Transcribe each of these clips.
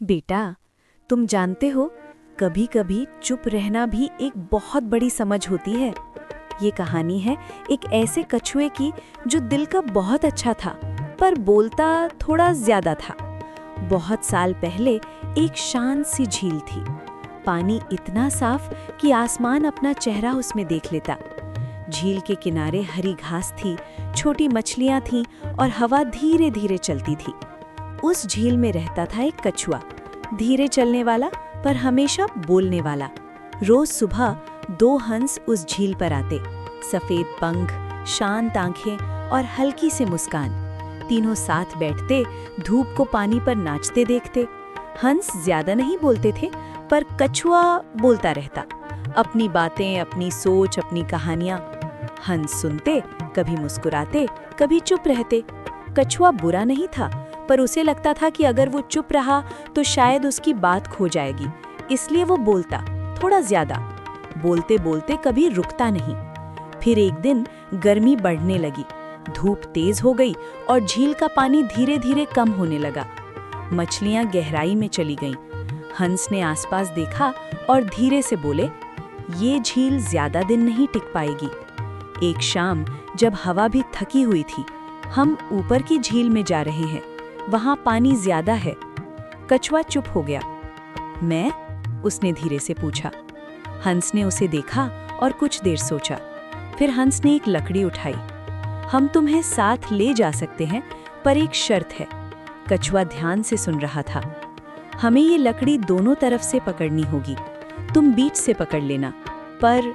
बेटा, तुम जानते हो, कभी कभी चुप रहना भी एक बहुत बड़ी समझ होती है। ये कहानी है एक ऐसे कछुए की जो दिल का बहुत अच्छा था, पर बोलता थोड़ा ज्यादा था। बहुत साल पहले एक शांत सी झील थी। पानी इतना साफ कि आसमान अपना चेहरा उसमें देख लेता। झील के किनारे हरी घास थी, छोटी मछलियां थीं और हवा धीरे धीरे चलती थी। उस झील में रहता था एक कछुआ, धीरे चलने वाला पर हमेशा बोलने वाला। रोज सुबह 2 हंस उस झील पर आते, सफेद पंख, शांत आंखें और हल्की सी मुस्कान। तीनों साथ बैठते, धूप को पानी पर नाचते देखते। हंस ज्यादा नहीं बोलते थे, पर कछुआ बोलता रहता, अपनी बातें, अपनी सोच, अपनी कहानियां। हंस सुनते, कभी मुस्कुराते, कभी चुप रहते। कछुआ बुरा नहीं था, पर उसे लगता था कि अगर वो चुप रहा तो शायद उसकी बात खो जाएगी, इसलिए वो बोलता, थोड़ा ज्यादा। बोलते बोलते कभी रुकता नहीं। फिर एक दिन गर्मी बढ़ने लगी, धूप तेज हो गई और झील का पानी धीरे धीरे कम होने लगा। मछलियां गहराई में चली गईं। हंस ने आसपास देखा और धीरे से बोले, ये झील ज्यादा दिन नहीं टिक पाएगी। एक शाम जब हवा भी थकी हुई थी, हम ऊपर की झील में जा रहे हैं, वहां पानी ज्यादा है। कछुआ चुप हो गया। मैं? उसने धीरे से पूछा। हंस ने उसे देखा और कुछ देर सोचा। फिर हंस ने एक लकड़ी उठाई। हम तुम्हें साथ ले जा सकते हैं, पर एक शर्त है। कछुआ ध्यान से सुन रहा था। हमें ये लकड़ी दोनों तरफ से पकड़नी होगी, तुम बीच से पकड़ लेना, पर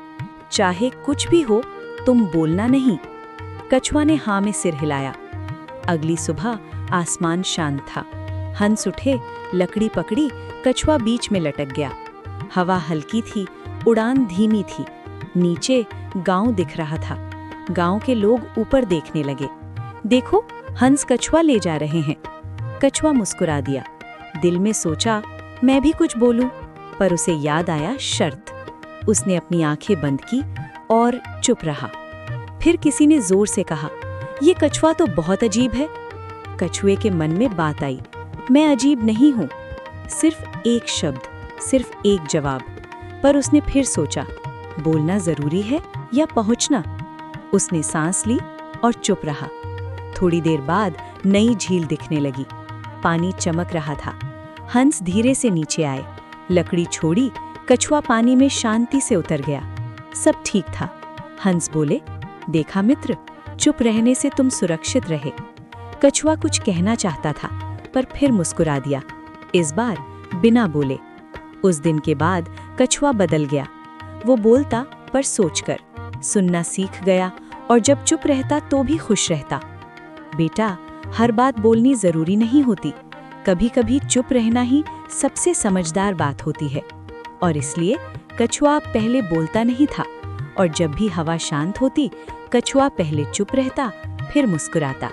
चाहे कुछ भी हो तुम बोलना नहीं। कछुआ ने हाँ में सिर हिलाया। अगली सुबह आसमान शांत था। हंस उठे, लकड़ी पकड़ी, कछुआ बीच में लटक गया। हवा हल्की थी, उड़ान धीमी थी। नीचे गांव दिख रहा था। गांव के लोग ऊपर देखने लगे। देखो, हंस कछुआ ले जा रहे हैं। कछुआ मुस्कुरा दिया। दिल में सोचा, मैं भी कुछ बोलूं, पर उसे याद आया शर्त। उसने अपनी आंखें बंद की और चुप रहा। फिर किसी ने जोर से कहा, ये कछुआ तो बहुत अजीब है। कछुए के मन में बात आई, मैं अजीब नहीं हूं। सिर्फ एक शब्द, सिर्फ एक जवाब। पर उसने फिर सोचा, बोलना जरूरी है या पहुंचना। उसने सांस ली और चुप रहा। थोड़ी देर बाद नई झील दिखने लगी। पानी चमक रहा था। हंस धीरे से नीचे आए, लकड़ी छोड़ी, कछुआ पानी में शांति से उतर गया। सब ठीक था। हंस बोले, देखा मित्र, चुप रहने से तुम सुरक्षित रहे। कछुआ कुछ कहना चाहता था, पर फिर मुस्कुरा दिया, इस बार बिना बोले। उस दिन के बाद कछुआ बदल गया। वो बोलता पर सोचकर, सुनना सीख गया और जब चुप रहता तो भी खुश रहता। बेटा, हर बात बोलनी जरूरी नहीं होती। कभी कभी चुप रहना ही सबसे समझदार बात होती है। और इसलिए कछुआ पहले बोलता नहीं था, और जब भी हवा शांत होती, कछुआ पहले चुप रहता, फिर मुस्कुराता।